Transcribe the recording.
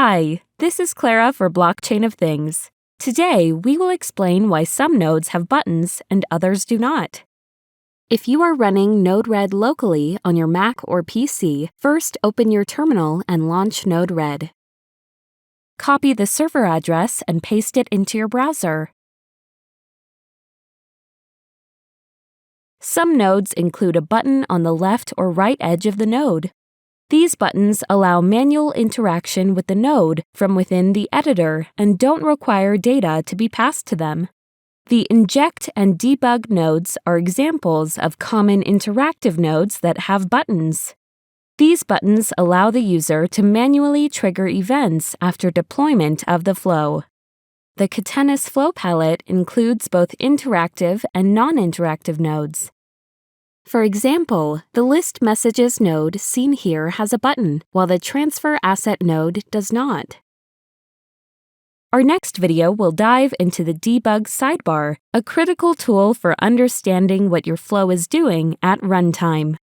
Hi, this is Clara for Blockchain of Things. Today, we will explain why some nodes have buttons and others do not. If you are running Node-RED locally on your Mac or PC, first open your terminal and launch Node-RED. Copy the server address and paste it into your browser. Some nodes include a button on the left or right edge of the node. These buttons allow manual interaction with the node from within the editor and don't require data to be passed to them. The inject and debug nodes are examples of common interactive nodes that have buttons. These buttons allow the user to manually trigger events after deployment of the flow. The Catenis flow palette includes both interactive and non-interactive nodes. For example, the List Messages node seen here has a button, while the Transfer Asset node does not. Our next video will dive into the Debug sidebar, a critical tool for understanding what your flow is doing at runtime.